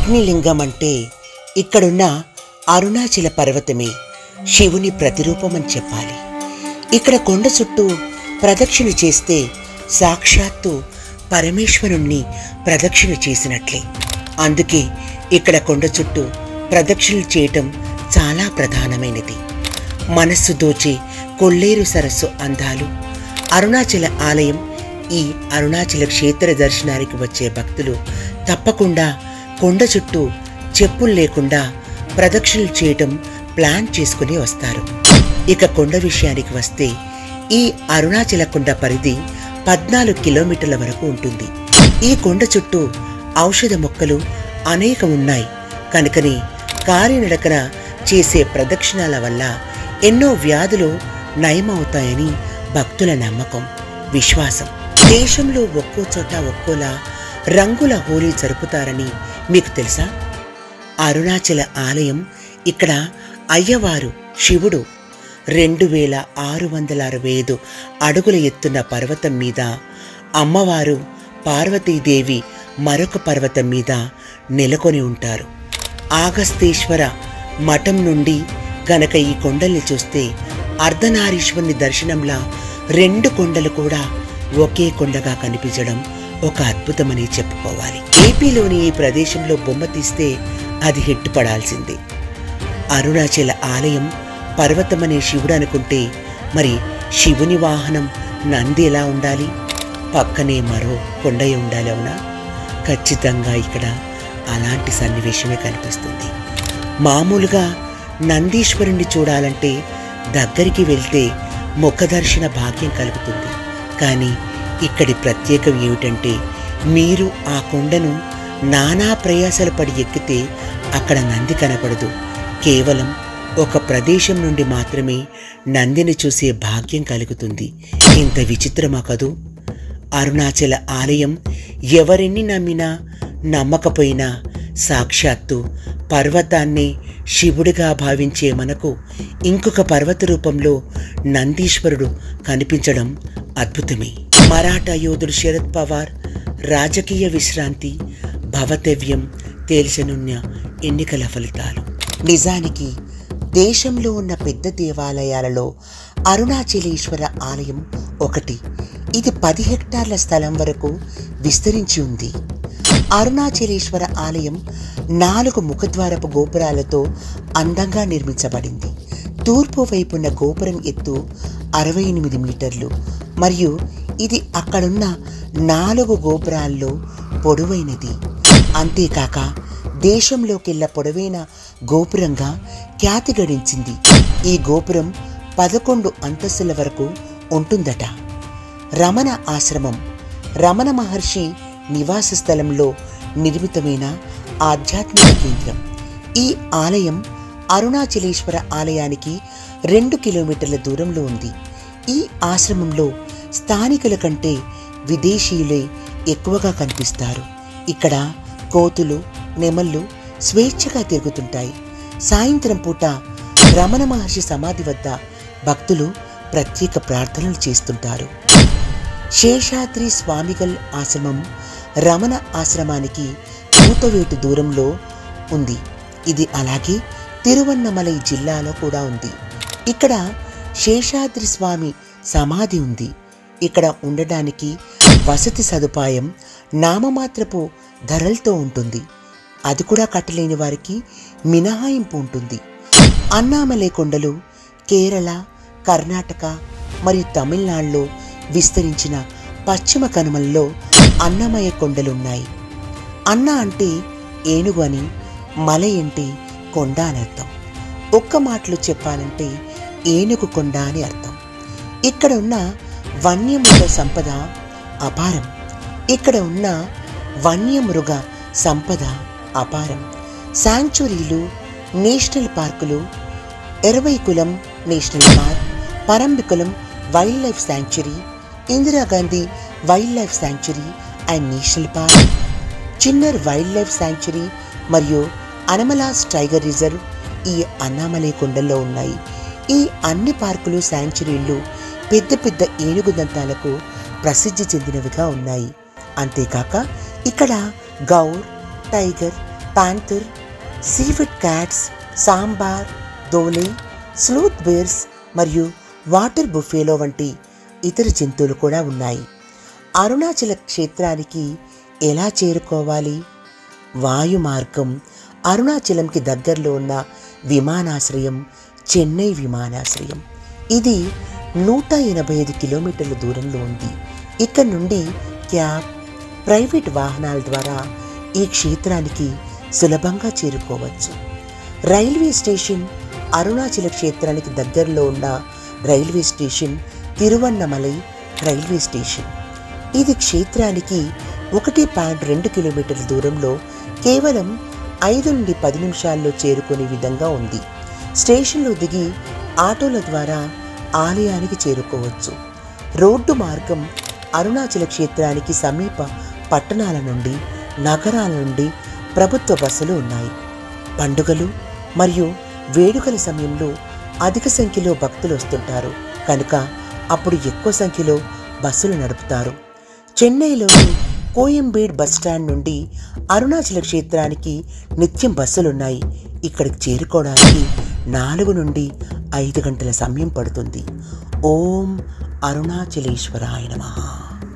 అగ్నిలింగం అంటే ఇక్కడున్న అరుణాచల పర్వతమే శివుని ప్రతిరూపమని చెప్పాలి. ఇక్కడ కొండ చుట్టూ ప్రదక్షిణ చేస్తే సాక్షాత్తు పరమేశ్వరుణ్ణి ప్రదక్షిణ చేసినట్లే. అందుకే ఇక్కడ కొండ చుట్టూ ప్రదక్షిణలు చేయటం చాలా ప్రధానమైనది. మనస్సు దోచే కొల్లేరు సరస్సు అందాలు, అరుణాచల ఆలయం. ఈ అరుణాచల క్షేత్ర దర్శనానికి వచ్చే భక్తులు తప్పకుండా కొండ చుట్టూ చెప్పులు లేకుండా ప్రదక్షిణలు చేయటం ప్లాన్ చేసుకుని వస్తారు. ఇక కొండ విషయానికి వస్తే ఈ అరుణాచల కొండ పరిధి 14 కిలోమీటర్ల వరకు ఉంటుంది. ఈ కొండ చుట్టూ ఔషధ మొక్కలు అనేకం ఉన్నాయి. కనుకని కాలినడకన చేసే ప్రదక్షిణాల వల్ల ఎన్నో వ్యాధులు నయమవుతాయని భక్తుల నమ్మకం, విశ్వాసం. దేశంలో ఒక్కో చోట ఒక్కోలా రంగుల హోలీ జరుపుతారని మీకు తెలుసా? అరుణాచల ఆలయం ఇక్కడ అయ్యవారు శివుడు 2665 అడుగుల ఎత్తున్న పర్వతం మీద, అమ్మవారు పార్వతీదేవి మరొక పర్వతం మీద నెలకొని ఉంటారు. ఆగస్తేశ్వర మఠం నుండి గనక ఈ కొండల్ని చూస్తే అర్ధనారీశ్వరుని దర్శనంలా 2 కొండలు కూడా ఒకే కొండగా కనిపించడం ఒక అద్భుతమని చెప్పుకోవాలి. ఏపీలోని ఈ ప్రదేశంలో బొమ్మ తీస్తే అది హిట్ పడాల్సిందే. అరుణాచల ఆలయం పర్వతమనే శివుడు అనుకుంటే మరి శివుని వాహనం నంది ఎలా ఉండాలి? పక్కనే మరో కొండయ ఉండాలి, అవునా? ఖచ్చితంగా ఇక్కడ అలాంటి సన్నివేశమే కనిపిస్తుంది. మామూలుగా నందీశ్వరుణ్ణి చూడాలంటే దగ్గరికి వెళ్తే ముఖదర్శన భాగ్యం కలుగుతుంది. కానీ ఇక్కడి ప్రత్యేకం ఏమిటంటే మీరు ఆ కొండను నానా ప్రయాసలు పడి ఎక్కితే అక్కడ నంది కనపడదు. కేవలం ఒక ప్రదేశం నుండి మాత్రమే నందిని చూసే భాగ్యం కలుగుతుంది. ఇంత విచిత్రమా కదూ? అరుణాచల ఆలయం ఎవరిని నమ్మినా నమ్మకపోయినా సాక్షాత్తు పర్వతాన్ని శివుడిగా భావించే మనకు ఇంకొక పర్వత రూపంలో నందీశ్వరుడు కనిపించడం అద్భుతమే. మరాఠా యోధుడు శరద్ పవార్ రాజకీయ విశ్రాంతి భవతవ్యం తేల్చనున్న ఎన్నికల ఫలితాలు. నిజానికి దేశంలో ఉన్న పెద్ద దేవాలయాలలో అరుణాచలేశ్వర ఆలయం ఒకటి. ఇది 10 హెక్టార్ల స్థలం వరకు విస్తరించి ఉంది. అరుణాచలేశ్వర ఆలయం 4 ముఖద్వారపు గోపురాలతో అందంగా నిర్మించబడింది. తూర్పు వైపున్న గోపురం ఎత్తు 68 మీటర్లు మరియు ఇది అక్కడున్న 4 గోపురాల్లో పొడవైనది. అంతేకాక దేశంలోకెల్లా పొడవైన గోపురంగా ఖ్యాతి గడించింది. ఈ గోపురం 11 అంతస్తుల వరకు ఉంటుందట. రమణ ఆశ్రమం రమణ మహర్షి నివాస స్థలంలో నిర్మితమైన ఆధ్యాత్మిక కేంద్రం. ఈ ఆలయం అరుణాచలేశ్వర ఆలయానికి 2 కిలోమీటర్ల దూరంలో ఉంది. ఈ ఆశ్రమంలో స్థానికుల కంటే విదేశీయులే ఎక్కువగా కనిపిస్తారు. ఇక్కడ కోతులు, నెమళ్ళు స్వేచ్ఛగా తిరుగుతుంటాయి. సాయంత్రం పూట రమణ మహర్షి సమాధి వద్ద భక్తులు ప్రత్యేక ప్రార్థనలు చేస్తుంటారు. శేషాద్రి స్వామిగల్ ఆశ్రమం రమణ ఆశ్రమానికి కూతవేటు దూరంలో ఉంది. ఇది అలాగే తిరువన్నమలై జిల్లాలో కూడా ఉంది. ఇక్కడ శేషాద్రి స్వామి సమాధి ఉంది. ఇక్కడ ఉండడానికి వసతి సదుపాయం నామమాత్రపు ధరలతో ఉంటుంది. అది కూడా కట్టలేని వారికి మినహాయింపు ఉంటుంది. అన్నామలై కొండలు కేరళ, కర్ణాటక మరియు తమిళనాడులో విస్తరించిన పశ్చిమ కనుమల్లో అన్నమయ్య కొండలున్నాయి. అన్న అంటే ఏనుగు అని, మలై అంటే కొండ అని అర్థం. ఒక్క మాటలో చెప్పాలంటే ఏనుగు కొండ అని అర్థం. ఇక్కడ ఉన్న వన్యమృగ సంపద అపారం. ఇక్కడ ఉన్న వన్యమృగ సంపద అపారం. శాంక్చురీలు, నేషనల్ పార్కులు, Eravikulam national park, Parambikulam wildlife sanctuary, Indira Gandhi wildlife sanctuary and national park, Chinnar wildlife sanctuary మరియు అనమలాస్ టైగర్ రిజర్వ్ ఈ అన్నామలై కొండల్లో ఉన్నాయి. ఈ అన్ని పార్కులు, శాంక్చురీలు పెద్ద పెద్ద ఏనుగు దంతాలకు ప్రసిద్ధి చెందినవిగా ఉన్నాయి. అంతేకాక ఇక్కడ గౌర్, టైగర్, ప్యాంథర్, సీఫుడ్ cats, sambar, dhole, sloth bears మరియు వాటర్ బుఫేలో వంటి ఇతర జంతువులు కూడా ఉన్నాయి. అరుణాచల క్షేత్రానికి ఎలా చేరుకోవాలి? వాయు మార్గం. అరుణాచలంకి దగ్గరలో ఉన్న విమానాశ్రయం చెన్నై విమానాశ్రయం. ఇది 185 కిలోమీటర్ల దూరంలో ఉంది. ఇక్కడ నుండి క్యాబ్, ప్రైవేట్ వాహనాల ద్వారా ఈ క్షేత్రానికి సులభంగా చేరుకోవచ్చు. Railway station. అరుణాచల క్షేత్రానికి దగ్గరలో ఉన్న railway station Tiruvannamalai railway station. ఇది క్షేత్రానికి 1.2 కిలోమీటర్ల దూరంలో కేవలం 5 నుండి 10 నిమిషాల్లో చేరుకునే విధంగా ఉంది. స్టేషన్లో దిగి ఆటోల ద్వారా ఆలయానికి చేరుకోవచ్చు. రోడ్డు మార్గం. అరుణాచల క్షేత్రానికి సమీప పట్టణాల నుండి, నగరాల నుండి ప్రభుత్వ బస్సులు ఉన్నాయి. పండుగలు మరియు వేడుకల సమయంలో అధిక సంఖ్యలో భక్తులు వస్తుంటారు కనుక అప్పుడు ఎక్కువ సంఖ్యలో బస్సులు నడుపుతారు. చెన్నైలోని కోయంబేడ్ బస్టాండ్ నుండి అరుణాచల క్షేత్రానికి నిత్యం బస్సులున్నాయి. ఇక్కడికి చేరుకోవడానికి 4 నుండి 5 గంటల సమయం పడుతుంది. ఓం అరుణాచలేశ్వరాయ నమః.